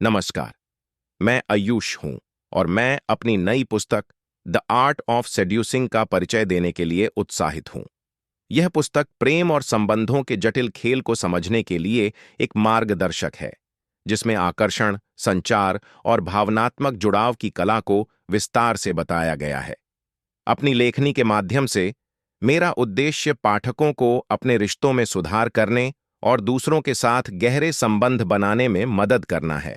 नमस्कार, मैं आयुष हूं और मैं अपनी नई पुस्तक द आर्ट ऑफ सेड्यूसिंग का परिचय देने के लिए उत्साहित हूं। यह पुस्तक प्रेम और संबंधों के जटिल खेल को समझने के लिए एक मार्गदर्शक है, जिसमें आकर्षण, संचार और भावनात्मक जुड़ाव की कला को विस्तार से बताया गया है। अपनी लेखनी के माध्यम से मेरा उद्देश्य पाठकों को अपने रिश्तों में सुधार करने और दूसरों के साथ गहरे संबंध बनाने में मदद करना है।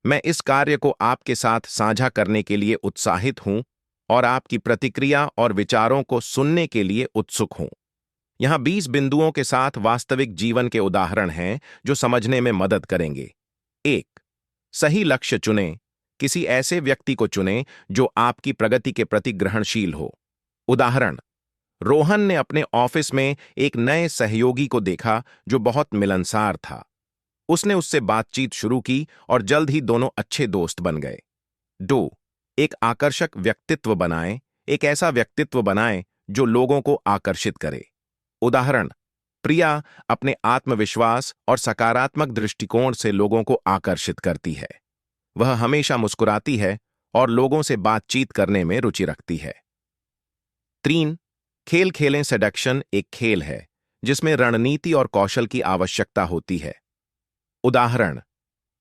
मैं इस कार्य को आपके साथ साझा करने के लिए उत्साहित हूं और आपकी प्रतिक्रिया और विचारों को सुनने के लिए उत्सुक हूं। यहां 20 बिंदुओं के साथ वास्तविक जीवन के उदाहरण हैं जो समझने में मदद करेंगे। 1. सही लक्ष्य चुनें। किसी ऐसे व्यक्ति को चुनें जो आपकी प्रगति के प्रति ग्रहणशील हो। उदाहरण: रोहन ने अपने ऑफिस में एक नए सहयोगी को देखा जो बहुत मिलनसार था। उसने उससे बातचीत शुरू की और जल्द ही दोनों अच्छे दोस्त बन गए। 2. एक आकर्षक व्यक्तित्व बनाएं। एक ऐसा व्यक्तित्व बनाएं जो लोगों को आकर्षित करे। उदाहरण: प्रिया अपने आत्मविश्वास और सकारात्मक दृष्टिकोण से लोगों को आकर्षित करती है। वह हमेशा मुस्कुराती है और लोगों से बातचीत करने में रुचि रखती है। 3. खेल खेलें। सेडक्शन एक खेल है जिसमें रणनीति और कौशल की आवश्यकता होती है। उदाहरण: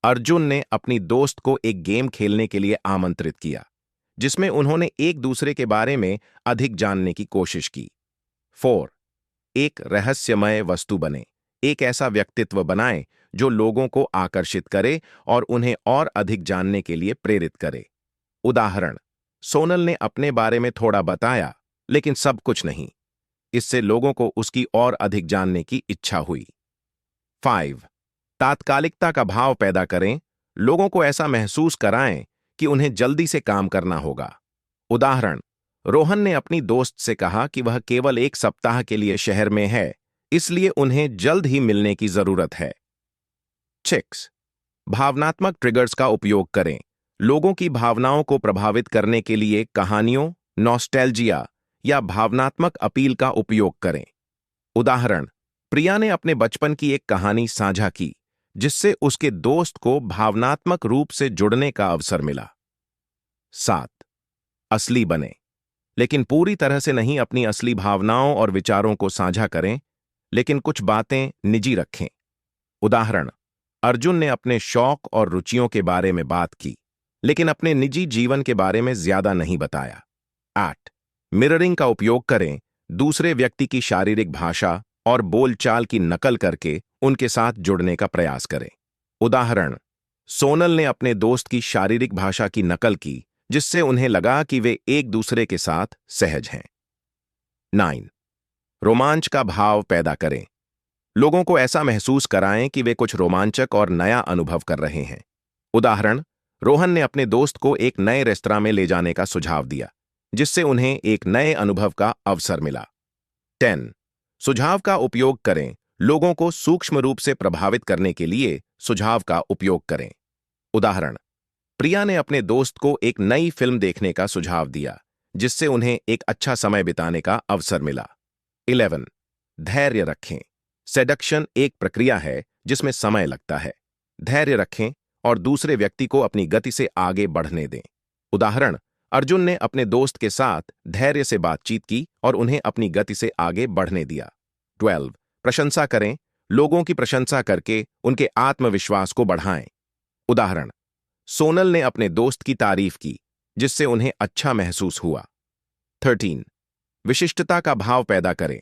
अर्जुन ने अपनी दोस्त को एक गेम खेलने के लिए आमंत्रित किया, जिसमें उन्होंने एक दूसरे के बारे में अधिक जानने की कोशिश की। 4. एक रहस्यमय वस्तु बने। एक ऐसा व्यक्तित्व बनाएं जो लोगों को आकर्षित करे और उन्हें और अधिक जानने के लिए प्रेरित करे। उदाहरण: सोनल ने अपने बारे में थोड़ा बताया, लेकिन सब कुछ नहीं। इससे लोगों को उसकी और अधिक जानने की इच्छा हुई। 5. तात्कालिकता का भाव पैदा करें। लोगों को ऐसा महसूस कराएं कि उन्हें जल्दी से काम करना होगा। उदाहरण: रोहन ने अपनी दोस्त से कहा कि वह केवल 1 सप्ताह के लिए शहर में है, इसलिए उन्हें जल्द ही मिलने की जरूरत है। 6. भावनात्मक ट्रिगर्स का उपयोग करें। लोगों की भावनाओं को प्रभावित करने के लिए कहानियों, नॉस्टैल्जिया या भावनात्मक अपील का उपयोग करें। उदाहरण: प्रिया ने अपने बचपन की एक कहानी साझा की, जिससे उसके दोस्त को भावनात्मक रूप से जुड़ने का अवसर मिला। 7. असली बने, लेकिन पूरी तरह से नहीं। अपनी असली भावनाओं और विचारों को साझा करें, लेकिन कुछ बातें निजी रखें। उदाहरण: अर्जुन ने अपने शौक और रुचियों के बारे में बात की, लेकिन अपने निजी जीवन के बारे में ज्यादा नहीं बताया। 8. मिररिंग का उपयोग करें। दूसरे व्यक्ति की शारीरिक भाषा और बोलचाल की नकल करके उनके साथ जुड़ने का प्रयास करें। उदाहरण: सोनल ने अपने दोस्त की शारीरिक भाषा की नकल की, जिससे उन्हें लगा कि वे एक दूसरे के साथ सहज हैं। 9. रोमांच का भाव पैदा करें। लोगों को ऐसा महसूस कराएं कि वे कुछ रोमांचक और नया अनुभव कर रहे हैं। उदाहरण: रोहन ने अपने दोस्त को एक नए रेस्तरां में ले जाने का सुझाव दिया, जिससे उन्हें एक नए अनुभव का अवसर मिला। 10. सुझाव का उपयोग करें। लोगों को सूक्ष्म रूप से प्रभावित करने के लिए सुझाव का उपयोग करें। उदाहरण: प्रिया ने अपने दोस्त को एक नई फिल्म देखने का सुझाव दिया, जिससे उन्हें एक अच्छा समय बिताने का अवसर मिला। 11. धैर्य रखें। सेडक्शन एक प्रक्रिया है जिसमें समय लगता है। धैर्य रखें और दूसरे व्यक्ति को अपनी गति से आगे बढ़ने दें। उदाहरण: अर्जुन ने अपने दोस्त के साथ धैर्य से बातचीत की और उन्हें अपनी गति से आगे बढ़ने दिया। 12. प्रशंसा करें। लोगों की प्रशंसा करके उनके आत्मविश्वास को बढ़ाएं। उदाहरण: सोनल ने अपने दोस्त की तारीफ की, जिससे उन्हें अच्छा महसूस हुआ। 13. विशिष्टता का भाव पैदा करें।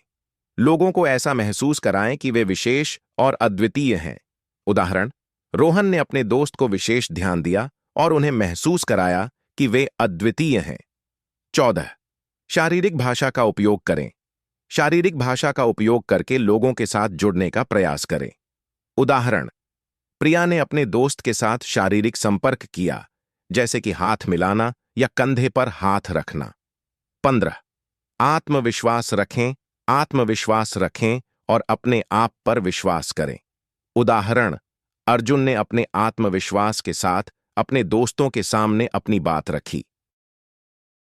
लोगों को ऐसा महसूस कराएं कि वे विशेष और अद्वितीय हैं। उदाहरण: रोहन ने अपने दोस्त को विशेष ध्यान दिया और उन्हें महसूस कराया कि वे अद्वितीय हैं। 14. शारीरिक भाषा का उपयोग करें। शारीरिक भाषा का उपयोग करके लोगों के साथ जुड़ने का प्रयास करें। उदाहरण: प्रिया ने अपने दोस्त के साथ शारीरिक संपर्क किया, जैसे कि हाथ मिलाना या कंधे पर हाथ रखना। 15. आत्मविश्वास रखें। आत्मविश्वास रखें और अपने आप पर विश्वास करें। उदाहरण: अर्जुन ने अपने आत्मविश्वास के साथ अपने दोस्तों के सामने अपनी बात रखी,